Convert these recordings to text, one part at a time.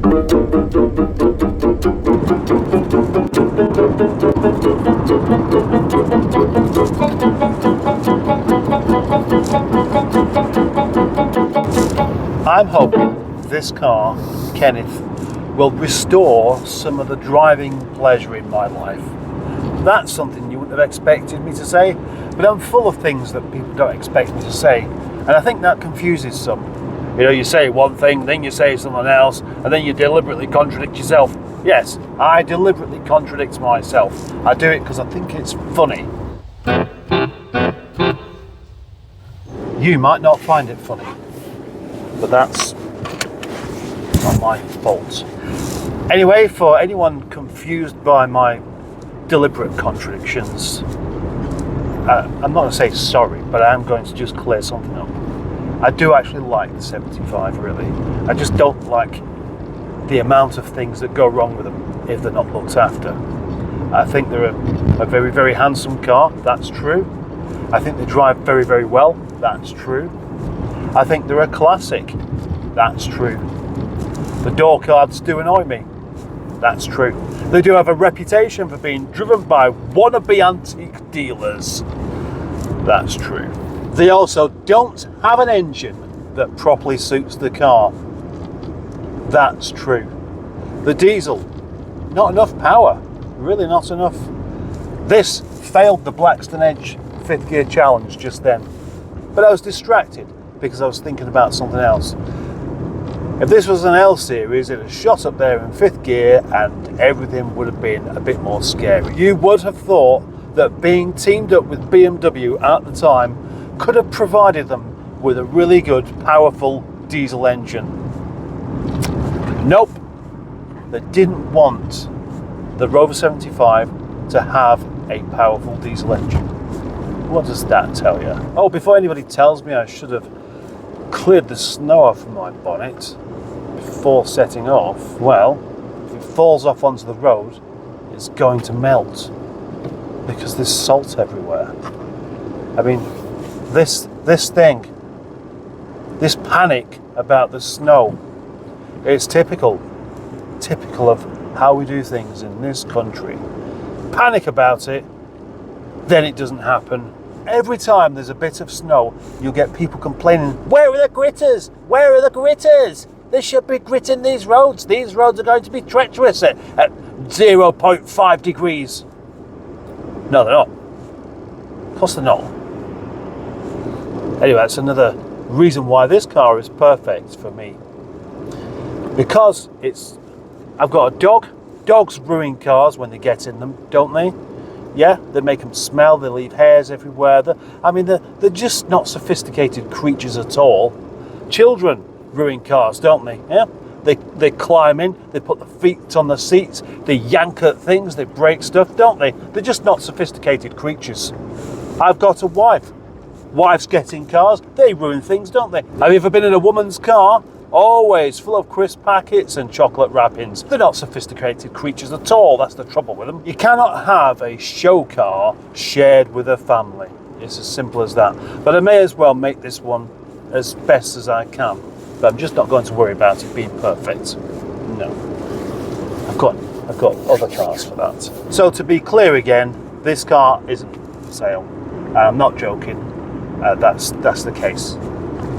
I'm hoping this car, Kenneth, will restore some of the driving pleasure in my life. That's something you wouldn't have expected me to say, but I'm full of things that people don't expect me to say, and I think that confuses some. You know, you say one thing, then you say something else, and then you deliberately contradict yourself. Yes, I deliberately contradict myself. I do it because I think it's funny. You might not find it funny, but that's not my fault. Anyway, for anyone confused by my deliberate contradictions, I'm not going to say sorry, but I am going to just clear something up. I do actually like the 75, really. I just don't like the amount of things that go wrong with them if they're not looked after. I think they're a very, very handsome car, that's true. I think they drive very, very well, that's true. I think they're a classic, that's true. The door cards do annoy me, that's true. They do have a reputation for being driven by wannabe antique dealers, that's true. They also don't have an engine that properly suits the car, that's true. The diesel, not enough power, really not enough. This failed the Blackstone Edge 5th gear challenge just then, but I was distracted because I was thinking about something else. If this was an L series, it had shot up there in 5th gear and everything would have been a bit more scary. You would have thought that being teamed up with BMW at the time could have provided them with a really good, powerful diesel engine. Nope, they didn't want the Rover 75 to have a powerful diesel engine. What does that tell you? Oh, before anybody tells me I should have cleared the snow off my bonnet before setting off, well, if it falls off onto the road, it's going to melt because there's salt everywhere. I mean, this panic about the snow, it's typical of how we do things in this country. Panic about it, then it doesn't happen. Every time there's a bit of snow, you'll get people complaining, where are the gritters? Where are the gritters? There should be grit in these roads. These roads are going to be treacherous at 0.5 degrees. No, they're not. Of course they're not. Anyway, that's another reason why this car is perfect for me. Because I've got a dog. Dogs ruin cars when they get in them, don't they? Yeah, they make them smell, they leave hairs everywhere. They're just not sophisticated creatures at all. Children ruin cars, don't they? Yeah, they climb in, they put their feet on the seats, they yank at things, they break stuff, don't they? They're just not sophisticated creatures. I've got a wife. Wives get in cars, they ruin things, don't they? Have you ever been in a woman's car? Always full of crisp packets and chocolate wrappings. They're not sophisticated creatures at all, that's the trouble with them. You cannot have a show car shared with a family. It's as simple as that. But I may as well make this one as best as I can. But I'm just not going to worry about it being perfect. No. I've got other cars for that. So to be clear again, this car isn't for sale. I'm not joking. That's the case.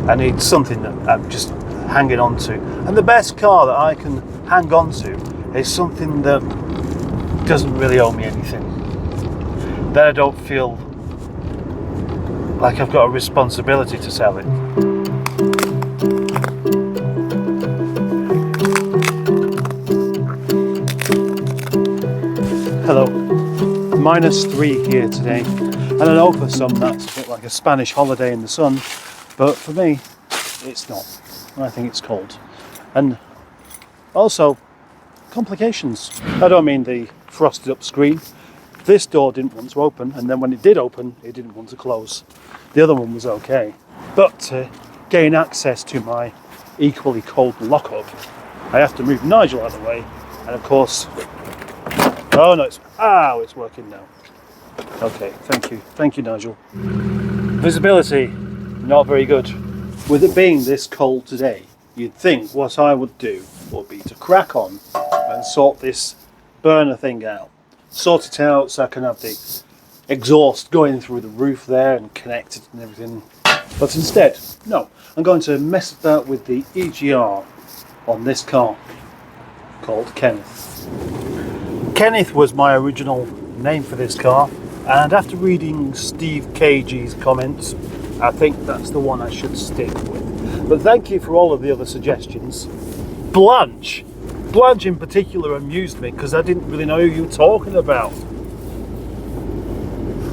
I need something that I'm just hanging on to, and the best car that I can hang on to is something that doesn't really owe me anything, that I don't feel like I've got a responsibility to sell it. Hello, -3 here today, and I know for some that's a bit like a Spanish holiday in the sun, but for me it's not. I think it's cold. And also, complications. I don't mean the frosted up screen. This door didn't want to open, and then when it did open, it didn't want to close. The other one was okay. But to gain access to my equally cold lockup, I have to move Nigel out of the way, and of course, oh no, it's working now. Okay, thank you Nigel. Visibility, not very good. With it being this cold today, you'd think what I would do would be to crack on and sort this burner thing out. Sort it out so I can have the exhaust going through the roof there and connect it and everything. But instead, no, I'm going to mess about with the EGR on this car called Kenneth. Kenneth was my original name for this car, and after reading Steve KG's comments, I think that's the one I should stick with. But thank you for all of the other suggestions. Blanche in particular amused me because I didn't really know who you were talking about.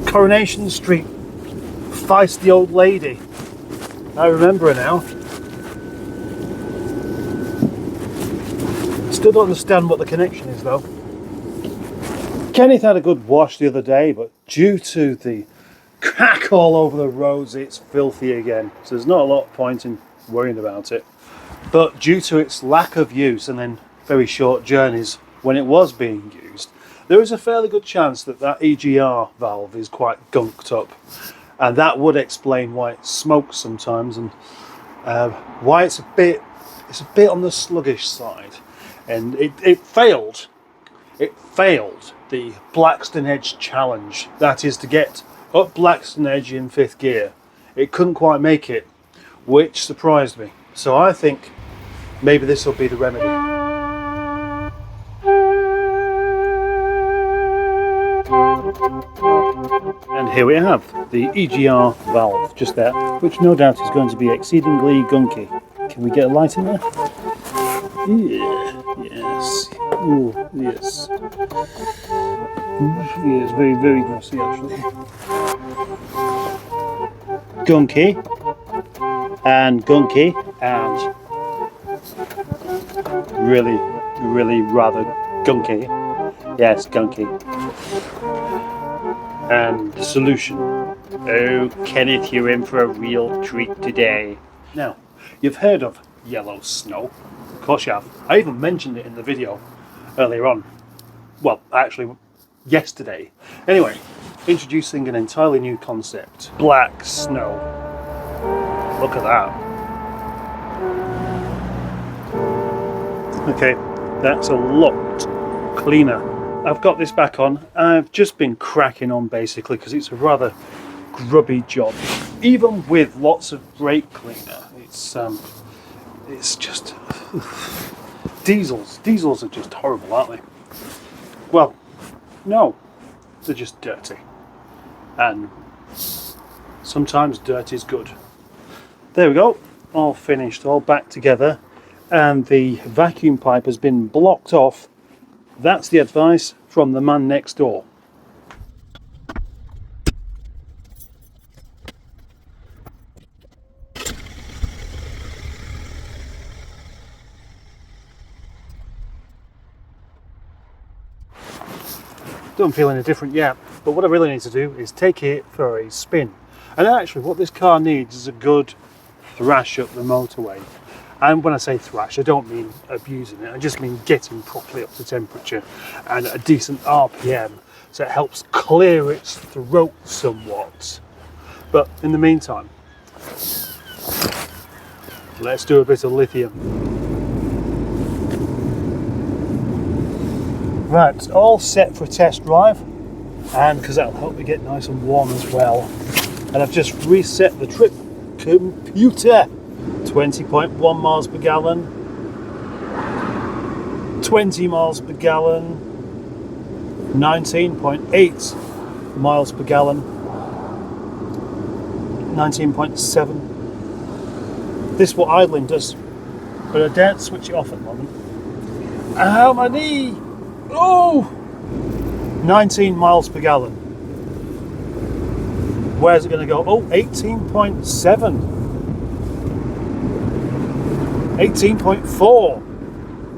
Coronation Street, feisty old lady. I remember her now. Still don't understand what the connection is though. Kenneth had a good wash the other day, but due to the crack all over the roads, it's filthy again. So there's not a lot of point in worrying about it. But due to its lack of use and then very short journeys when it was being used, there is a fairly good chance that that EGR valve is quite gunked up. And that would explain why it smokes sometimes and why it's a bit on the sluggish side. And it failed the Blackstone Edge challenge. That is to get up Blackstone Edge in 5th gear. It couldn't quite make it, which surprised me. So I think maybe this will be the remedy. And here we have the EGR valve just there, which no doubt is going to be exceedingly gunky. Can we get a light in there? Yeah, yes. Oh, yes. Yes, very, very glossy actually. Gunky. And gunky. And really, really rather gunky. Yes, gunky. And the solution. Oh, Kenneth, you're in for a real treat today. Now, you've heard of yellow snow. Of course you have. I even mentioned it in the video earlier on. Well, actually, yesterday. Anyway, introducing an entirely new concept. Black snow. Look at that. Okay, that's a lot cleaner. I've got this back on. I've just been cracking on basically because it's a rather grubby job. Even with lots of brake cleaner, it's just diesels are just horrible, aren't they? Well, no, they're just dirty, and sometimes dirt is good. There we go, all finished, all back together, and the vacuum pipe has been blocked off. That's the advice from the man next door. Don't feel any different yet, but what I really need to do is take it for a spin. And actually what this car needs is a good thrash up the motorway. And when I say thrash, I don't mean abusing it, I just mean getting properly up to temperature and a decent RPM so it helps clear its throat somewhat. But in the meantime, let's do a bit of lithium. Right, it's all set for a test drive, and because that'll help me get nice and warm as well. And I've just reset the trip computer. 20.1 miles per gallon, 20 miles per gallon, 19.8 miles per gallon, 19.7. This is what idling does, but I daren't switch it off at the moment. Ow, my knee! Oh! 19 miles per gallon. Where's it going to go? Oh, 18.7. 18.4.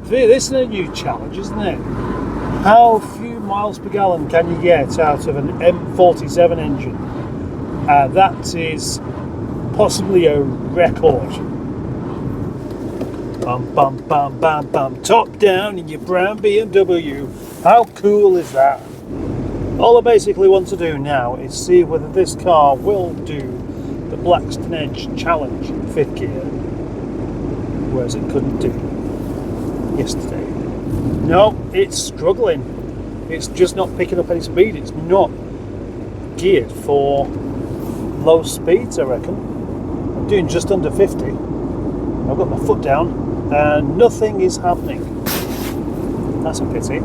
This is a new challenge, isn't it? How few miles per gallon can you get out of an M47 engine? That is possibly a record. Bum bum bum bum bum, top down in your brown BMW. How cool is that? All I basically want to do now is see whether this car will do the Blackstone Edge challenge in 5th gear, whereas it couldn't do. yesterday. No, it's struggling. It's just not picking up any speed. It's not geared for low speeds, I reckon. I'm doing just under 50. I've got my foot down and nothing is happening. That's a pity.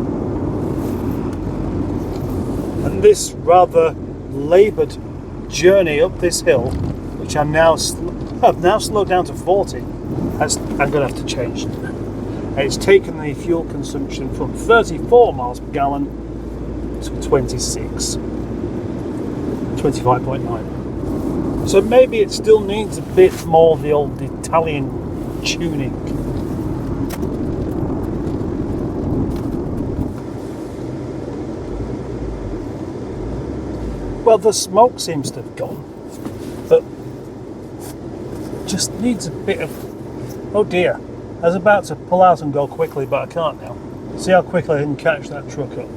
And this rather laboured journey up this hill, which I've now slowed down to 40, I'm going to have to change. It's taken the fuel consumption from 34 miles per gallon to 25.9. So maybe it still needs a bit more of the old Italian tuning. Well, the smoke seems to have gone, but just needs a bit of... Oh dear, I was about to pull out and go quickly, but I can't now. See how quickly I can catch that truck up.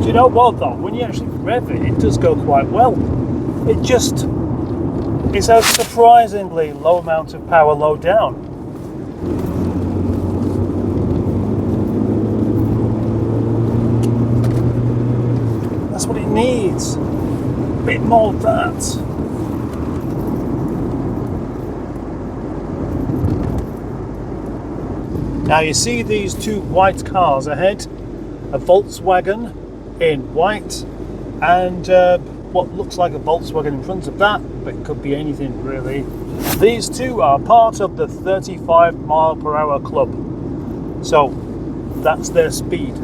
You know what though, when you actually rev it, it does go quite well. It just is a surprisingly low amount of power low down. That's what it needs. A bit more of that. Now you see these two white cars ahead, a Volkswagen in white and what looks like a Volkswagen in front of that, but it could be anything really. These two are part of the 35 mile per hour club, so that's their speed,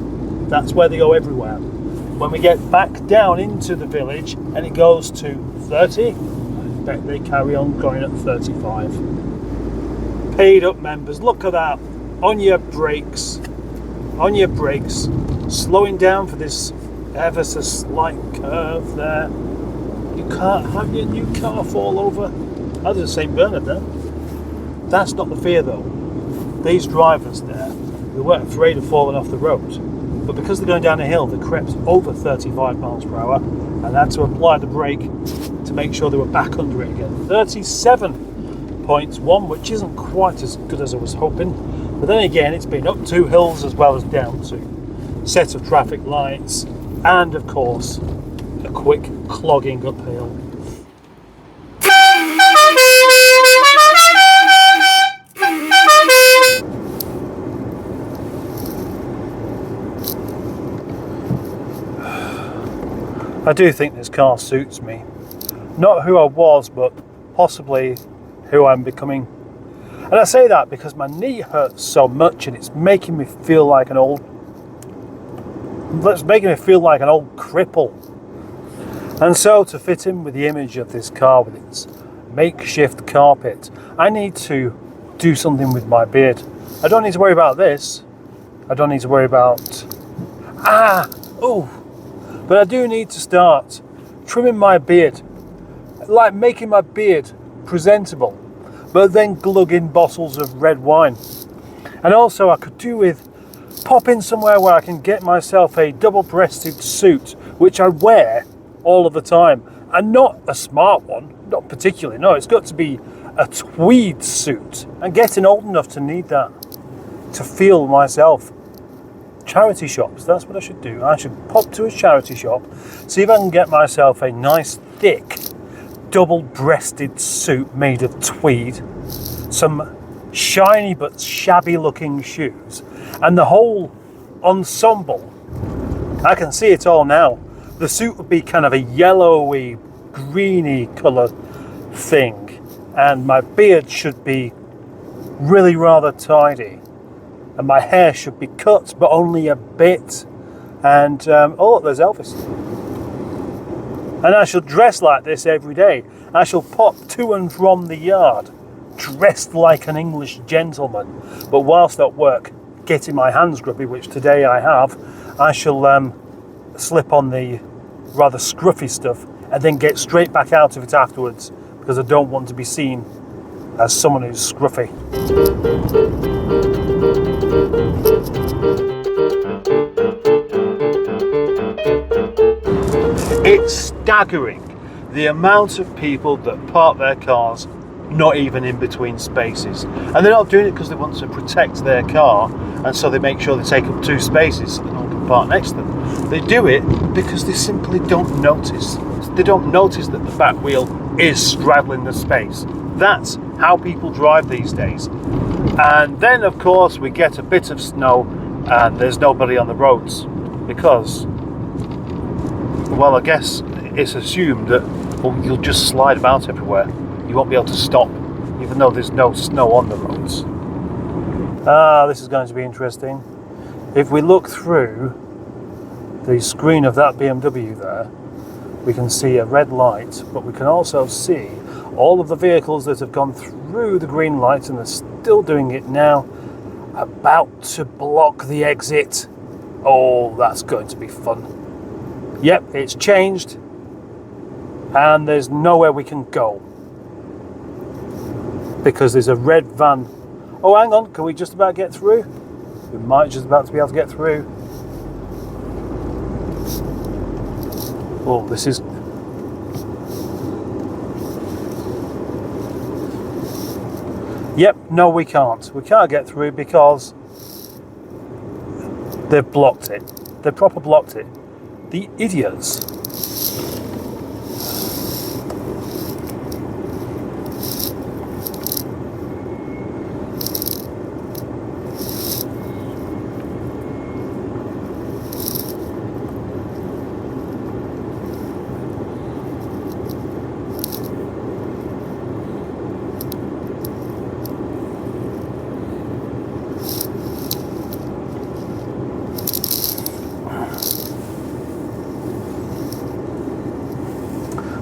that's where they go everywhere. When we get back down into the village and it goes to 30, I bet they carry on going at 35. Paid up members, look at that, on your brakes, slowing down for this ever so slight curve there. You can't have your new car fall over. That is a St. Bernard there. That's not the fear though. These drivers there, they weren't afraid of falling off the road, but because they're going down a hill, they crept over 35 miles per hour and had to apply the brake to make sure they were back under it again. 37.1, which isn't quite as good as I was hoping. But then again, it's been up 2 hills as well as down 2. Set of traffic lights, and of course, a quick clogging uphill. I do think this car suits me. Not who I was, but possibly who I'm becoming. And I say that because my knee hurts so much and it's making me feel like an old cripple. And so to fit in with the image of this car with its makeshift carpet, I need to do something with my beard. I don't need to worry about this. I don't need to worry about... But I do need to start trimming my beard. Like making my beard presentable, but then glugging bottles of red wine. And also I could do with popping somewhere where I can get myself a double-breasted suit, which I wear all of the time, and not a smart one, not particularly, no, it's got to be a tweed suit. I'm getting old enough to need that, to feel myself. Charity shops, that's what I should do. I should pop to a charity shop, see if I can get myself a nice thick double-breasted suit made of tweed, some shiny but shabby looking shoes, and the whole ensemble. I can see it all now. The suit would be kind of a yellowy, greeny colour thing, and my beard should be really rather tidy, and my hair should be cut but only a bit, and oh, there's Elvis. And I shall dress like this every day. I shall pop to and from the yard dressed like an English gentleman, but whilst at work getting my hands grubby, which today I have, I shall slip on the rather scruffy stuff, and then get straight back out of it afterwards, because I don't want to be seen as someone who's scruffy. It's staggering the amount of people that park their cars not even in between spaces, and they're not doing it because they want to protect their car, and so they make sure they take up 2 spaces so that no one can park next to them. They do it because they simply don't notice. They don't notice that the back wheel is straddling the space. That's how people drive these days. And then of course we get a bit of snow and there's nobody on the roads, because, well, I guess it's assumed that, well, you'll just slide about everywhere. You won't be able to stop, even though there's no snow on the roads. This is going to be interesting. If we look through the screen of that BMW there, we can see a red light, but we can also see all of the vehicles that have gone through the green light, and they're still doing it now, about to block the exit. Oh, that's going to be fun. Yep, it's changed, and there's nowhere we can go, because there's a red van. Oh, hang on, can we just about get through? We might just about to be able to get through. Oh, this is... Yep, no, we can't. We can't get through because they've blocked it. They've proper blocked it. The idiots.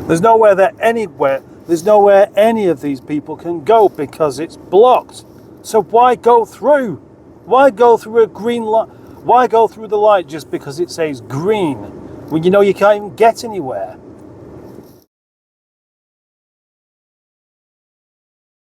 There's nowhere any of these people can go because it's blocked. So why go through? Why go through a green light? Why go through the light just because it says green when you know you can't even get anywhere?